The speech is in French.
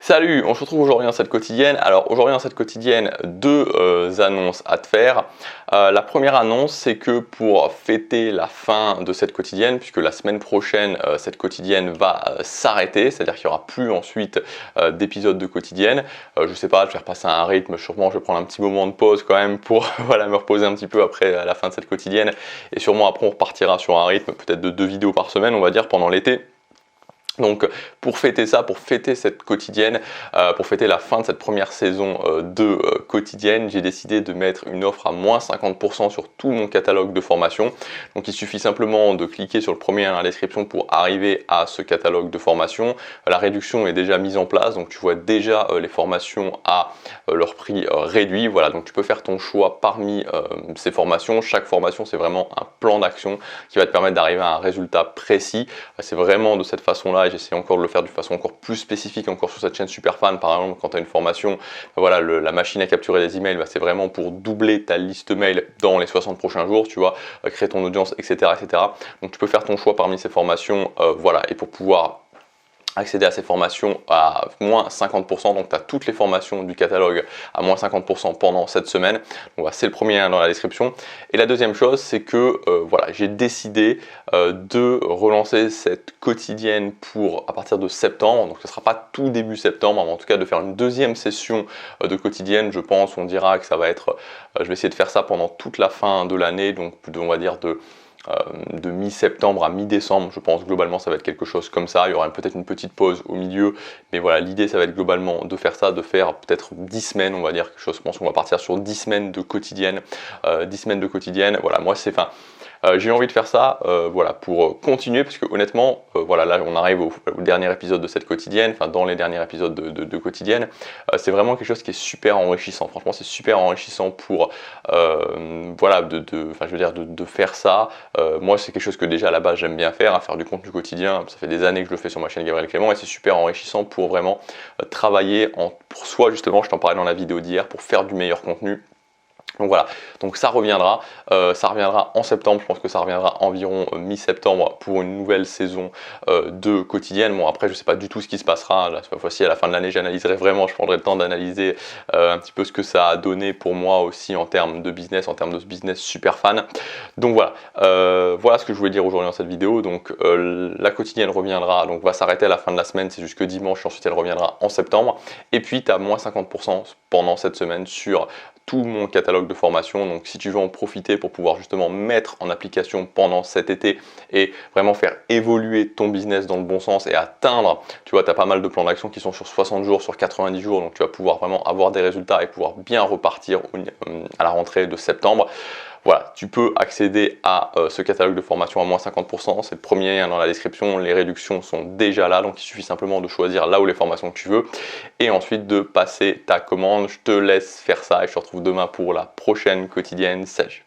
Salut, on se retrouve aujourd'hui dans cette quotidienne. Alors aujourd'hui dans cette quotidienne, deux annonces à te faire. La première annonce, c'est que pour fêter la fin de cette quotidienne, puisque la semaine prochaine cette quotidienne va s'arrêter, c'est-à-dire qu'il n'y aura plus ensuite d'épisodes de quotidienne. Je sais pas, je vais repasser à un rythme, sûrement je vais prendre un petit moment de pause quand même pour voilà, me reposer un petit peu après la fin de cette quotidienne. Et sûrement après on repartira sur un rythme peut-être de 2 vidéos par semaine, on va dire, pendant l'été. Donc pour fêter ça, pour fêter cette quotidienne, pour fêter la fin de cette première saison de quotidienne, j'ai décidé de mettre une offre à moins 50% sur tout mon catalogue de formation. Donc il suffit simplement de cliquer sur le premier lien dans la description pour arriver à ce catalogue de formation. La réduction est déjà mise en place, donc tu vois déjà les formations à leur prix réduit. Voilà, donc tu peux faire ton choix parmi ces formations. Chaque formation, c'est vraiment un plan d'action qui va te permettre d'arriver à un résultat précis. C'est vraiment de cette façon-là. J'essaie encore de le faire de façon encore plus spécifique encore sur cette chaîne Superfan. Par exemple, quand tu as une formation, voilà, la machine à capturer des emails, c'est vraiment pour doubler ta liste mail dans les 60 prochains jours, tu vois, créer ton audience, etc., etc. Donc tu peux faire ton choix parmi ces formations, voilà, et pour pouvoir accéder à ces formations à moins 50%, donc tu as toutes les formations du catalogue à moins 50% pendant cette semaine. Donc c'est le premier lien dans la description. Et la deuxième chose, c'est que voilà, j'ai décidé de relancer cette quotidienne pour à partir de septembre. Donc ce ne sera pas tout début septembre, mais en tout cas de faire une deuxième session de quotidienne. Je pense, on dira que ça va être, je vais essayer de faire ça pendant toute la fin de l'année, donc on va dire de mi-septembre à mi-décembre. Je pense globalement ça va être quelque chose comme ça. Il y aura peut-être une petite pause au milieu, mais voilà, l'idée ça va être globalement de faire ça, de faire peut-être 10 semaines, on va dire quelque chose. Je pense qu'on va partir sur 10 semaines de quotidienne. 10 semaines de quotidienne, voilà, moi c'est fin. J'ai envie de faire ça voilà, pour continuer, parce que honnêtement, voilà, là on arrive au dernier épisode de cette quotidienne, enfin dans les derniers épisodes de quotidienne. C'est vraiment quelque chose qui est super enrichissant. Franchement, c'est super enrichissant pour voilà, je veux dire de faire ça. Moi, c'est quelque chose que déjà à la base j'aime bien faire, faire du contenu quotidien. Ça fait des années que je le fais sur ma chaîne Gabriel Clément, et c'est super enrichissant pour vraiment travailler pour soi, justement. Je t'en parlais dans la vidéo d'hier, pour faire du meilleur contenu. Donc voilà, donc ça reviendra en septembre. Je pense que ça reviendra environ mi-septembre pour une nouvelle saison de quotidienne. Bon, après je sais pas du tout ce qui se passera là, cette fois-ci à la fin de l'année. J'analyserai vraiment, je prendrai le temps d'analyser un petit peu ce que ça a donné pour moi aussi en termes de business, en termes de ce business super fan. Donc voilà, voilà ce que je voulais dire aujourd'hui dans cette vidéo. Donc la quotidienne reviendra, donc va s'arrêter à la fin de la semaine, c'est jusque dimanche, ensuite elle reviendra en septembre. Et puis tu as moins 50% pendant cette semaine sur tout mon catalogue de formation. Donc si tu veux en profiter pour pouvoir justement mettre en application pendant cet été et vraiment faire évoluer ton business dans le bon sens et atteindre, tu vois, tu as pas mal de plans d'action qui sont sur 60 jours, sur 90 jours, donc tu vas pouvoir vraiment avoir des résultats et pouvoir bien repartir à la rentrée de septembre. Voilà, tu peux accéder à ce catalogue de formation à moins 50%, c'est le premier lien dans la description, les réductions sont déjà là, donc il suffit simplement de choisir là où les formations que tu veux et ensuite de passer ta commande. Je te laisse faire ça et je te retrouve demain pour la prochaine quotidienne. Salut!